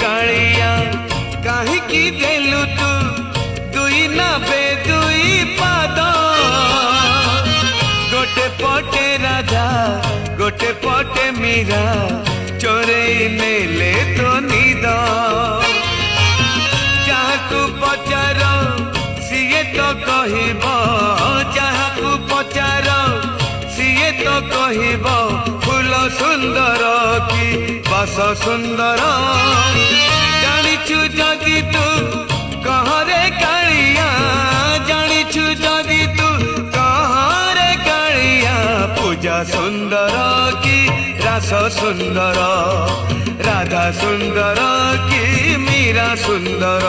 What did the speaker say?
कालिया कहीं देलु तू दुई ना बे दुई पाद गोटे पटे राजा गोटे पटे मीरा चोरे नेले तो निद जहाकू पचार सीए तो कहब जहाकू पचार सीए तो कहब फूल सुंदर कि बास सुंदर जानिछु जदि तू कहरे कालिया जानिछु जदि तू कहरे कालिया पूजा सुंदर कि रास सुंदर राधा सुंदर कि मीरा सुंदर।